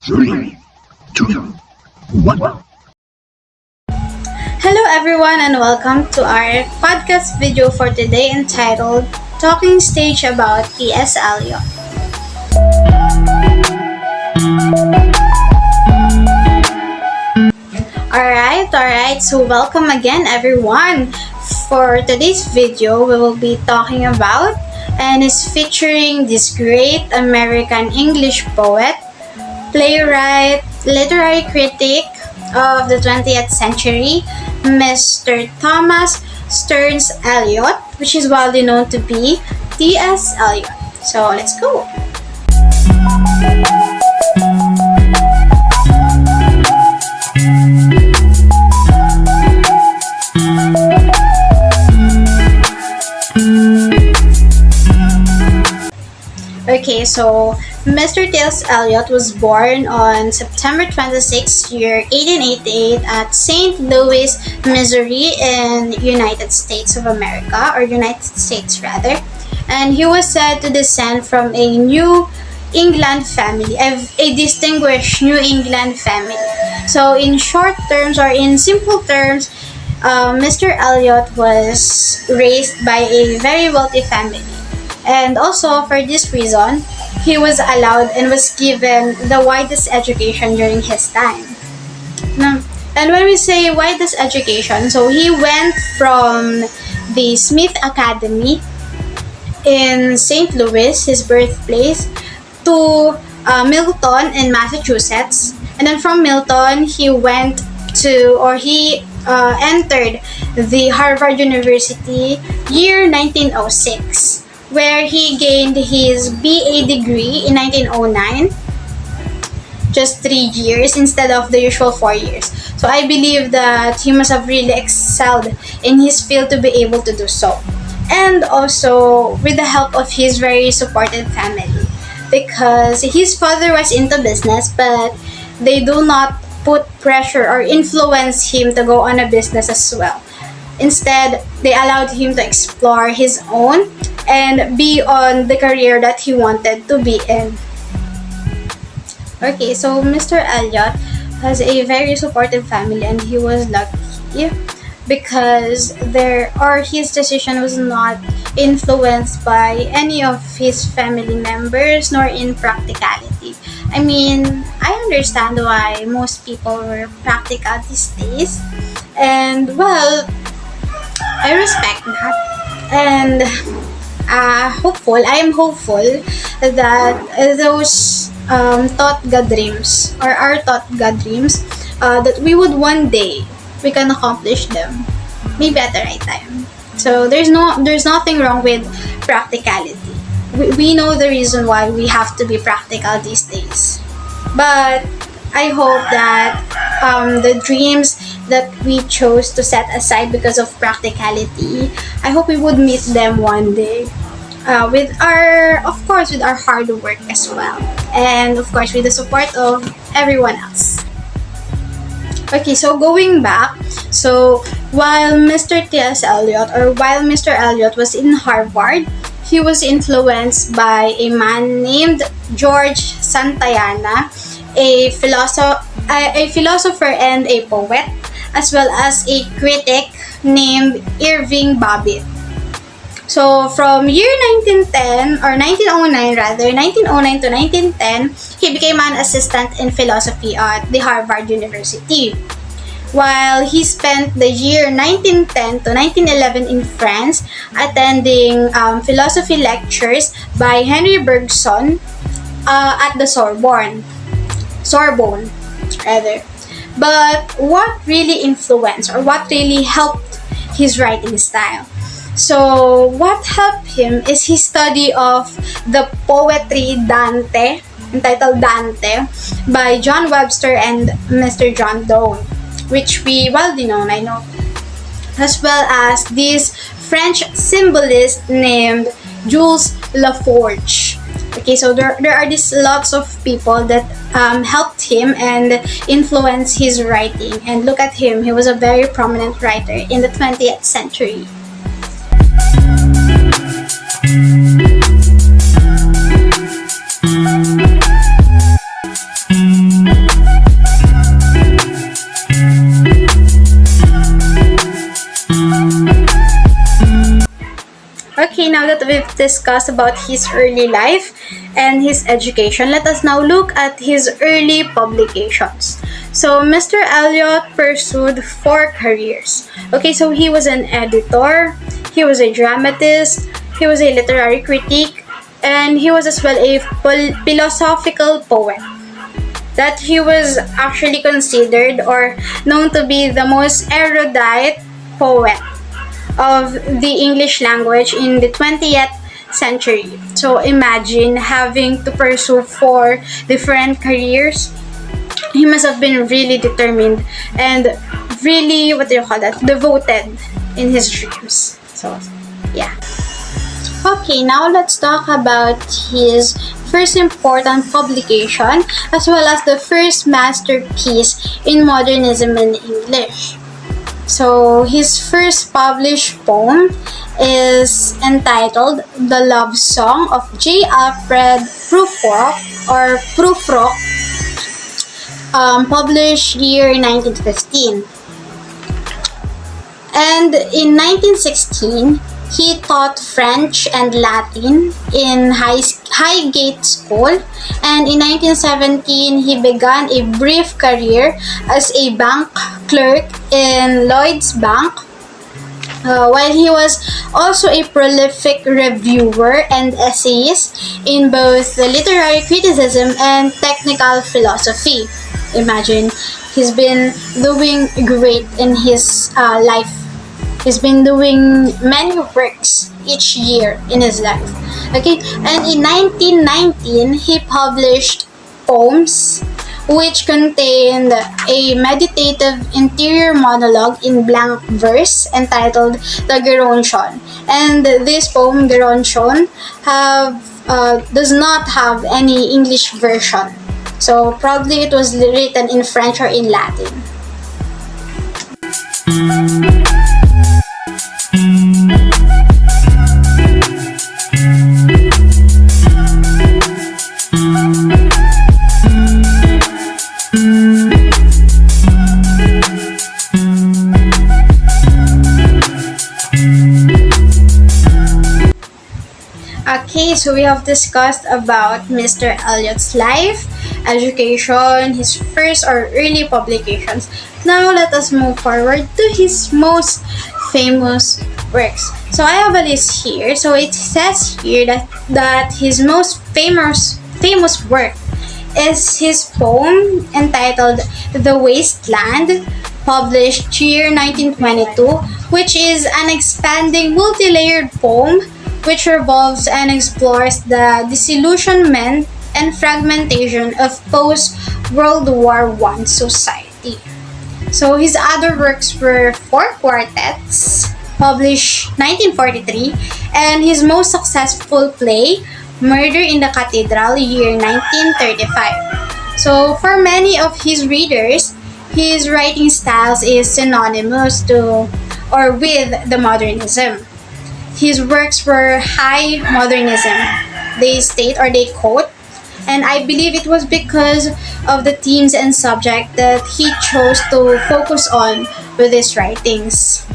3, 2, 1. Hello everyone and welcome to our podcast video for today entitled Talking Stage about T.S. Eliot. Alright, so welcome again everyone. For today's video, we will be talking about and is featuring this great American English poet, playwright, literary critic of the 20th century, Mr. Thomas Stearns Eliot, which is widely known to be T.S. Eliot. So let's go. Okay, so Mr. T.S. Eliot was born on September 26, year 1888 at St. Louis, Missouri in United States of America, or United States rather. And he was said to descend from a New England family, a distinguished New England family. So in short terms or in simple terms, Mr. Eliot was raised by a very wealthy family. And also, for this reason, he was allowed and was given the widest education during his time. And when we say widest education, so he went from the Smith Academy in St. Louis, his birthplace, to Milton in Massachusetts. And then from Milton, he went to, or he entered the Harvard University year 1906. Where he gained his BA degree in 1909, just 3 years instead of the usual 4 years. So I believe that he must have really excelled in his field to be able to do so. And also with the help of his very supportive family, because his father was into business, but they do not put pressure or influence him to go on a business as well. Instead, they allowed him to explore his own and be on the career that he wanted to be in. Okay, so Mr. Eliot has a very supportive family and he was lucky because his decision was not influenced by any of his family members nor in practicality. I mean, I understand why most people were practical these days, and well, I respect that, and I am hopeful that those thought God dreams, or our thought God dreams, that we would one day we can accomplish them, maybe at the right time. So there's nothing wrong with practicality. We know the reason why we have to be practical these days, but I hope that the dreams that we chose to set aside because of practicality, I hope we would meet them one day. With our hard work as well. And of course, with the support of everyone else. Okay, so going back, so while Mr. Eliot was in Harvard, he was influenced by a man named George Santayana, a philosopher and a poet, as well as a critic named Irving Babbitt. So from year 1909 to 1910, he became an assistant in philosophy at the Harvard University. While he spent the year 1910 to 1911 in France, attending philosophy lectures by Henry Bergson at the Sorbonne rather. But what really influenced or what really helped his writing style? So what helped him is his study of the poetry Dante, entitled Dante, by John Webster and Mr. John Donne, which we widely known, I know, as well as this French symbolist named Jules Laforge. Okay, so there are these lots of people that helped him and influenced his writing. And look at him, he was a very prominent writer in the 20th century. Okay, now that we've discussed about his early life and his education, let us now look at his early publications. So, Mr. Eliot pursued four careers. Okay, so he was an editor, he was a dramatist, he was a literary critic, and he was as well a philosophical poet. That he was actually considered or known to be the most erudite poet of the English language in the 20th century. So imagine having to pursue four different careers. He must have been really determined and really, what do you call that, devoted in his dreams. So, yeah. Okay, now let's talk about his first important publication as well as the first masterpiece in modernism in English. So, his first published poem is entitled The Love Song of J. Alfred Prufrock, published year 1915. And in 1916, he taught French and Latin in Highgate School, and in 1917 he began a brief career as a bank clerk in Lloyd's Bank, while he was also a prolific reviewer and essayist in both the literary criticism and technical philosophy. Imagine, he's been doing great in his life. He's been doing many works each year in his life. Okay, and in 1919, he published poems which contained a meditative interior monologue in blank verse entitled The Gerontion. And this poem, Gerontion, does not have any English version. So probably it was written in French or in Latin. Okay, so we have discussed about Mr. Eliot's life, education, his first or early publications. Now let us move forward to his most famous works. So I have a list here. So it says here that his most famous work is his poem entitled The Wasteland, published year 1922, which is an expanding multi-layered poem which revolves and explores the disillusionment and fragmentation of post-World War I society. So his other works were four quartets, published 1943, and his most successful play, Murder in the Cathedral, year 1935. So for many of his readers, his writing styles is synonymous to or with the modernism. His works were high modernism, they state or they quote, and I believe it was because of the themes and subject that he chose to focus on with his writings.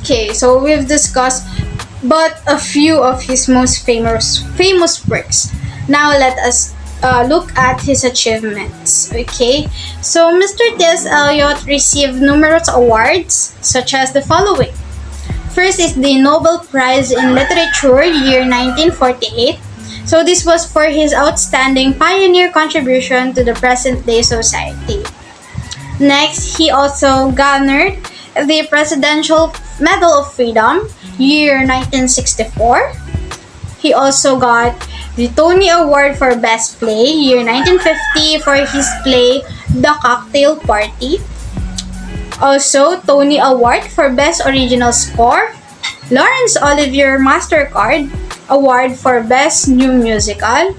Okay, so we've discussed but a few of his most famous works. Now let us look at his achievements. Okay, so Mr. T.S. Eliot received numerous awards such as the following. First is the Nobel Prize in Literature, year 1948. So this was for his outstanding pioneer contribution to the present-day society. Next, he also garnered the Presidential Medal of Freedom, year 1964. He also got the Tony Award for Best Play, year 1950 for his play The Cocktail Party. Also, Tony Award for Best Original Score, Laurence Olivier MasterCard Award for Best New Musical,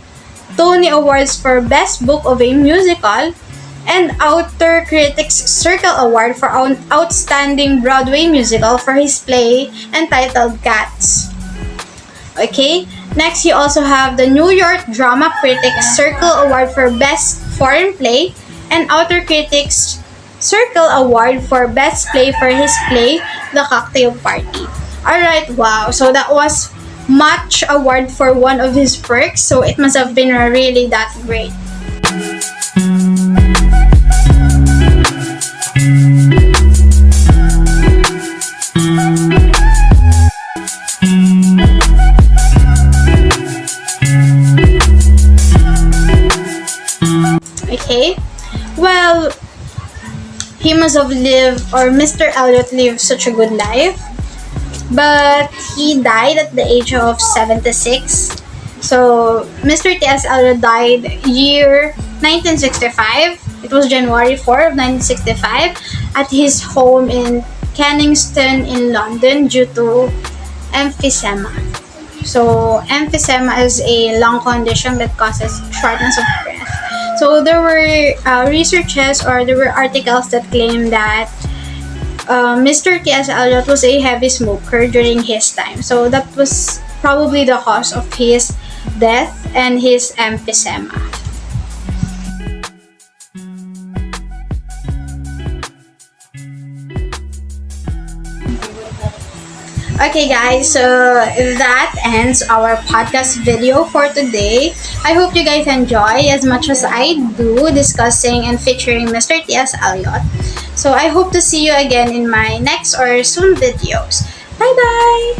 Tony Awards for Best Book of a Musical, and Outer Critics Circle Award for Outstanding Broadway Musical for his play entitled Cats. Okay, next you also have the New York Drama Critics Circle Award for Best Foreign Play and Outer Critics Circle Award for Best Play for his play, The Cocktail Party. Alright, wow. So that was much award for one of his works. So it must have been really that great. Okay, well, he must have lived, or Mr. Eliot lived such a good life, but he died at the age of 76. So Mr. T.S. Eliot died year 1965. It was January 4 of 1965 at his home in Kensington in London due to emphysema. So emphysema is a lung condition that causes shortness of breath. So there were researches, or there were articles that claim that Mr. T.S. Eliot was a heavy smoker during his time. So that was probably the cause of his death and his emphysema. Okay guys, so that ends our podcast video for today. I hope you guys enjoy as much as I do discussing and featuring Mr. T.S. Eliot. So I hope to see you again in my next or soon videos. Bye bye!